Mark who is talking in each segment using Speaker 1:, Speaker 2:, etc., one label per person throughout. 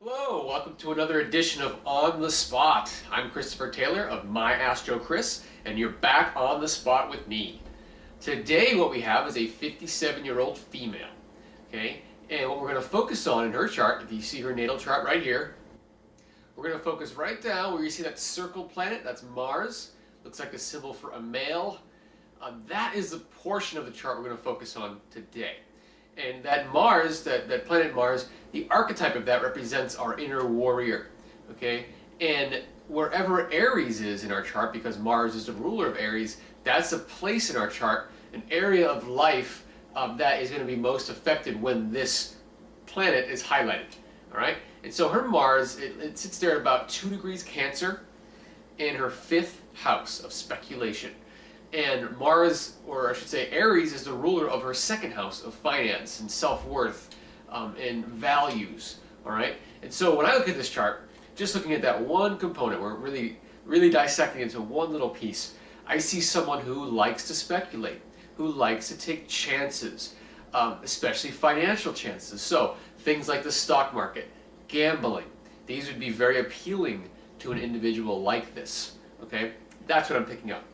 Speaker 1: Hello, welcome to another edition of On the Spot. I'm Christopher Taylor of My Astro Chris, and you're back on the spot with me. Today, what we have is a 57-year-old female. Okay, and what we're going to focus on in her chart, if you see her natal chart right here, we're going to focus right down where you see that circled planet. That's Mars. Looks like a symbol for a male. That is the portion of the chart we're going to focus on today. And that Mars, that planet Mars, the archetype of that represents our inner warrior, okay? And wherever Aries is in our chart, because Mars is the ruler of Aries, that's a place in our chart, an area of life that is going to be most affected when this planet is highlighted, all right? And so her Mars, it sits there at about 2 degrees Cancer in her 5th house of speculation. And Mars, or I should say Aries, is the ruler of her 2nd house of finance and self-worth and values, all right? And so when I look at this chart, just looking at that one component, we're really dissecting into one little piece, I see someone who likes to speculate, who likes to take chances, especially financial chances. So things like the stock market, gambling, these would be very appealing to an individual like this, okay? That's what I'm picking up.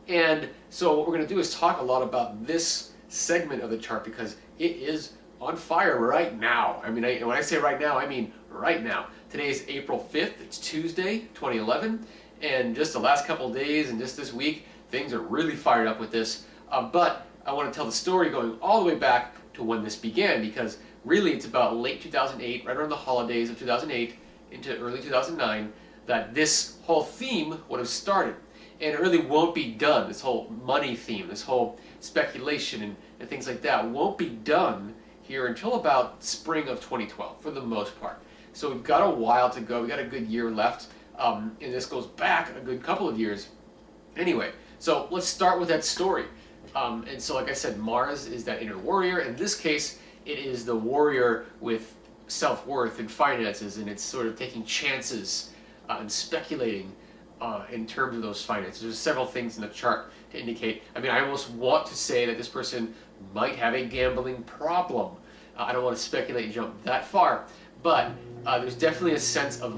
Speaker 1: And so what we're going to do is talk a lot about this segment of the chart because it is on fire right now. I mean, when I say right now, I mean right now. Today is April 5th. It's Tuesday, 2011. And just the last couple of days and just this week, things are really fired up with this. But I want to tell the story going all the way back to when this began because really it's about late 2008, right around the holidays of 2008 into early 2009, that this whole theme would have started. And it really won't be done, this whole money theme, this whole speculation and things like that won't be done here until about spring of 2012 for the most part. So we've got a while to go, we've got a good year left, and this goes back a good couple of years. Anyway, so let's start with that story. And so like I said, Mars is that inner warrior. In this case, it is the warrior with self-worth and finances, and it's sort of taking chances and speculating in terms of those finances. There's several things in the chart to indicate. I mean, I almost want to say that this person might have a gambling problem. I don't want to speculate and jump that far, but there's definitely a sense of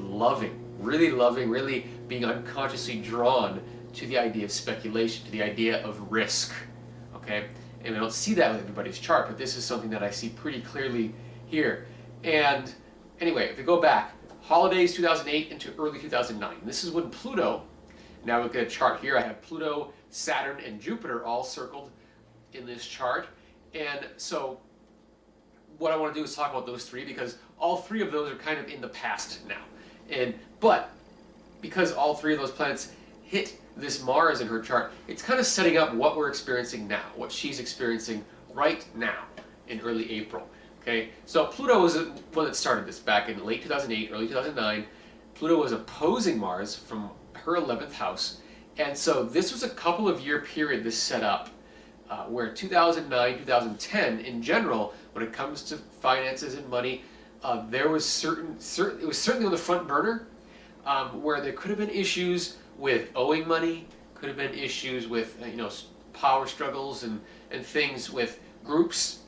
Speaker 1: really being unconsciously drawn to the idea of speculation, to the idea of risk, okay? And I don't see that with everybody's chart, but this is something that I see pretty clearly here. And anyway, if we go back, holidays 2008 into early 2009. This is when Pluto, now look at a chart here, I have Pluto, Saturn, and Jupiter all circled in this chart. And so what I want to do is talk about those three because all three of those are kind of in the past now. But because all three of those planets hit this Mars in her chart, it's kind of setting up what we're experiencing now, what she's experiencing right now in early April. Okay, so Pluto was the one that started this back in late 2008, early 2009. Pluto was opposing Mars from her 11th house. And so this was a couple of year period this set up where 2009, 2010 in general, when it comes to finances and money, there was it was certainly on the front burner where there could have been issues with owing money, could have been issues with power struggles and things with groups,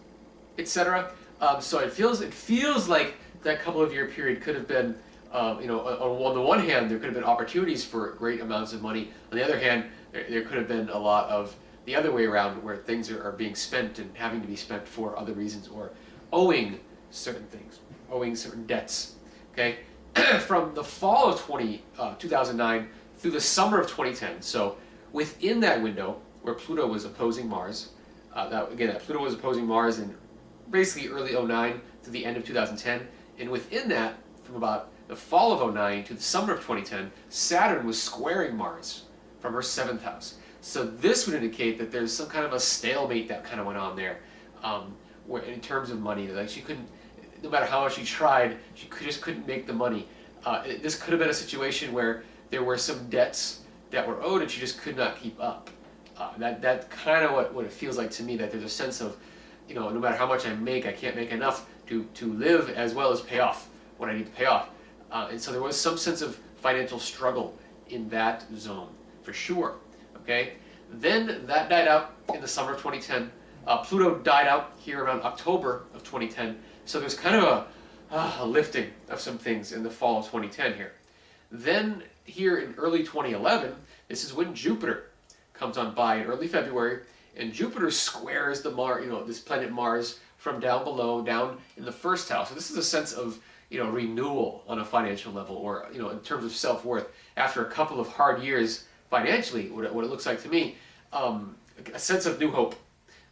Speaker 1: etc. So it feels like that couple of year period could have been, on the one hand, there could have been opportunities for great amounts of money. On the other hand, there could have been a lot of the other way around where things are being spent and having to be spent for other reasons or owing certain things, owing certain debts. Okay, from the fall of 2009 through the summer of 2010. So within that window where Pluto was opposing Mars, that Pluto was opposing Mars in basically early 2009 to the end of 2010, and within that, from about the fall of 2009 to the summer of 2010, Saturn was squaring Mars from her 7th house. So this would indicate that there's some kind of a stalemate that kind of went on there, where in terms of money, like she couldn't, no matter how much she tried, she just couldn't make the money. This could have been a situation where there were some debts that were owed and she just could not keep up. That kind of what it feels like to me, that there's a sense of, no matter how much I make, I can't make enough to live as well as pay off what I need to pay off. And so there was some sense of financial struggle in that zone, for sure. Okay. Then that died out in the summer of 2010. Pluto died out here around October of 2010. So there's kind of a lifting of some things in the fall of 2010 here. Then here in early 2011, this is when Jupiter comes on by in early February, and Jupiter squares the this planet Mars from down below, down in the first house. So this is a sense of renewal on a financial level, or in terms of self-worth after a couple of hard years financially. What it looks like to me, a sense of new hope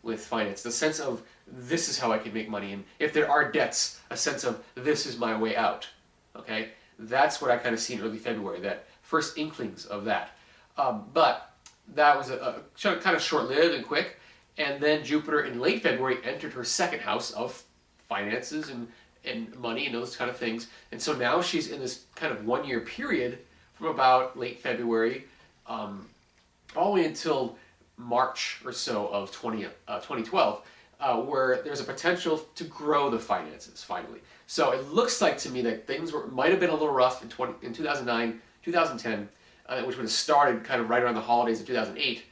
Speaker 1: with finance, the sense of this is how I can make money, and if there are debts, a sense of this is my way out. Okay, that's what I kind of see in early February, that first inklings of that. But that was a kind of short-lived and quick, and then Jupiter in late February entered her second house of finances and money and those kind of things, and so now she's in this kind of 1 year period from about late February all the way until March or so of 2012, where there's a potential to grow the finances finally. So it looks like to me that things might have been a little rough in 2009, 2010, which would have started kind of right around the holidays of 2008.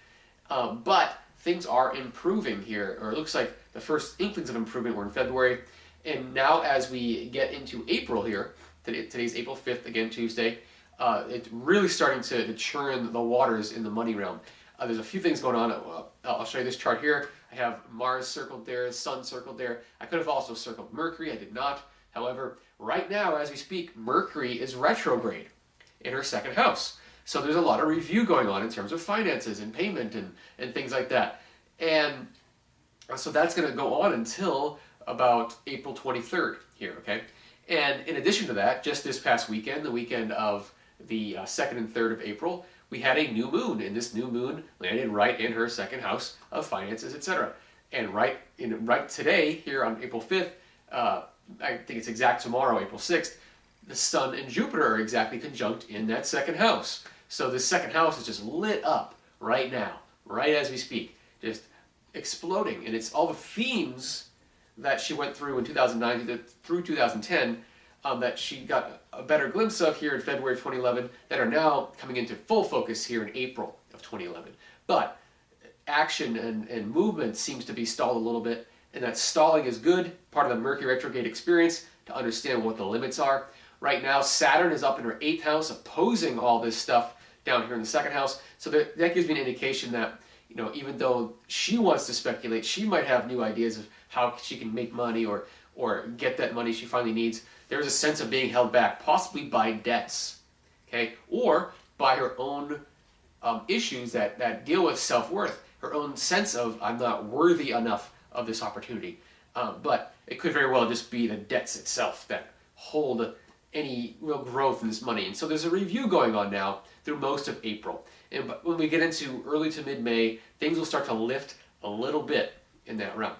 Speaker 1: But things are improving here, or it looks like the first inklings of improvement were in February. And now as we get into April here, today's April 5th, again Tuesday, it's really starting to churn the waters in the money realm. There's a few things going on. I'll show you this chart here. I have Mars circled there, Sun circled there. I could have also circled Mercury. I did not. However, right now, as we speak, Mercury is retrograde in her second house. So there's a lot of review going on in terms of finances and payment and things like that. And so that's going to go on until about April 23rd here, okay? And in addition to that, just this past weekend, the weekend of the 2nd and 3rd of April, we had a new moon, and this new moon landed right in her second house of finances, etc. And right today, here on April 5th, I think it's exact tomorrow, April 6th, the Sun and Jupiter are exactly conjunct in that second house. So this second house is just lit up right now, right as we speak, just exploding. And it's all the themes that she went through in 2009 through 2010 that she got a better glimpse of here in February of 2011 that are now coming into full focus here in April of 2011. But action and movement seems to be stalled a little bit, and that stalling is good, part of the Mercury retrograde experience, to understand what the limits are. Right now, Saturn is up in her 8th house, opposing all this stuff down here in the second house. So that gives me an indication that, even though she wants to speculate, she might have new ideas of how she can make money or get that money she finally needs. There's a sense of being held back, possibly by debts, okay, or by her own issues that deal with self-worth, her own sense of I'm not worthy enough of this opportunity. But it could very well just be the debts itself that hold any real growth in this money. And so there's a review going on now through most of April. And when we get into early to mid-May, things will start to lift a little bit in that realm.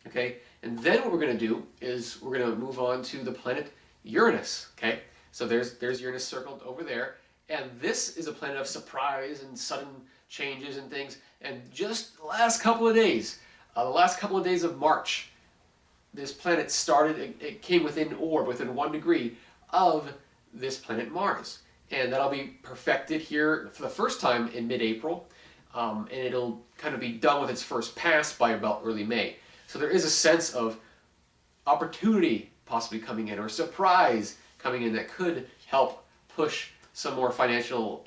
Speaker 1: Okay? And then what we're going to do is we're going to move on to the planet Uranus. Okay? So there's Uranus circled over there. And this is a planet of surprise and sudden changes and things. And just the last couple of days of March, this planet started, it came within 1 degree of this planet Mars. And that'll be perfected here for the first time in mid-April. And it'll kind of be done with its first pass by about early May. So there is a sense of opportunity possibly coming in, or surprise coming in, that could help push some more financial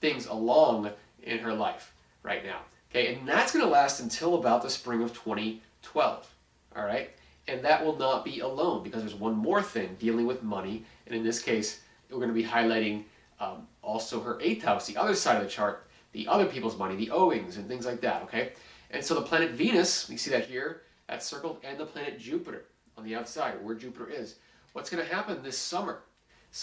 Speaker 1: things along in her life right now. Okay, and that's going to last until about the spring of 2012. All right, and that will not be alone, because there's one more thing dealing with money, and in this case, we're going to be highlighting also her 8th house, the other side of the chart, the other people's money, the owings and things like that. Okay, and so the planet Venus, we see that here, that's circled, and the planet Jupiter on the outside, where Jupiter is. What's going to happen this summer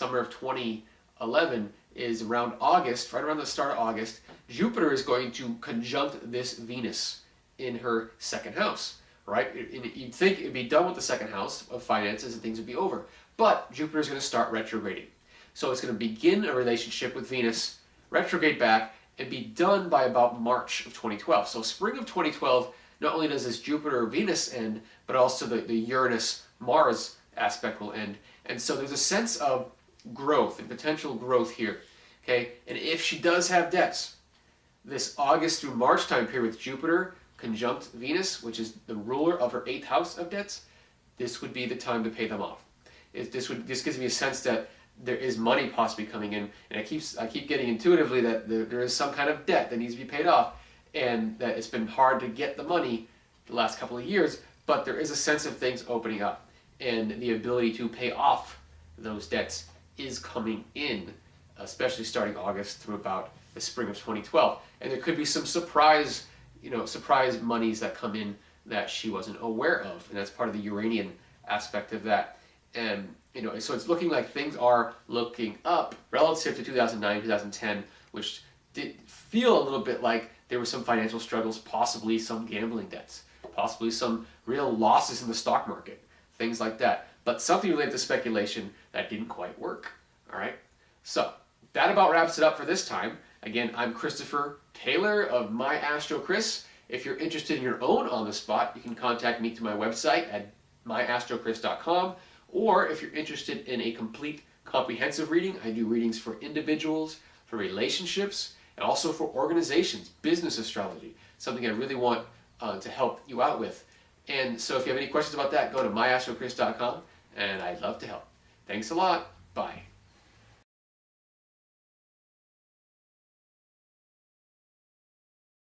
Speaker 1: of 2011, is around August, right around the start of August, Jupiter is going to conjunct this Venus in her second house, right? You'd think it'd be done with the second house of finances and things would be over, but Jupiter is going to start retrograding. So it's going to begin a relationship with Venus, retrograde back, and be done by about March of 2012. So spring of 2012, not only does this Jupiter-Venus end, but also the Uranus-Mars aspect will end. And so there's a sense of growth and potential growth here. Okay, and if she does have debts, this August through March time period with Jupiter conjunct Venus, which is the ruler of her 8th house of debts, this would be the time to pay them off. This gives me a sense that there is money possibly coming in, and I keep getting intuitively that there is some kind of debt that needs to be paid off, and that it's been hard to get the money the last couple of years, but there is a sense of things opening up, and the ability to pay off those debts is coming in, especially starting August through about the spring of 2012. And there could be some surprise monies that come in that she wasn't aware of, and that's part of the Uranian aspect of that. And so it's looking like things are looking up relative to 2009, 2010, which did feel a little bit like there were some financial struggles, possibly some gambling debts, possibly some real losses in the stock market, things like that. But something related to speculation that didn't quite work. All right. So that about wraps it up for this time. Again, I'm Christopher Taylor of My Astro Chris. If you're interested in your own on the spot, you can contact me through my website at myastrochris.com. Or if you're interested in a complete comprehensive reading, I do readings for individuals, for relationships, and also for organizations, business astrology, something I really want to help you out with. And so if you have any questions about that, go to myastrochris.com, and I'd love to help. Thanks a lot. Bye.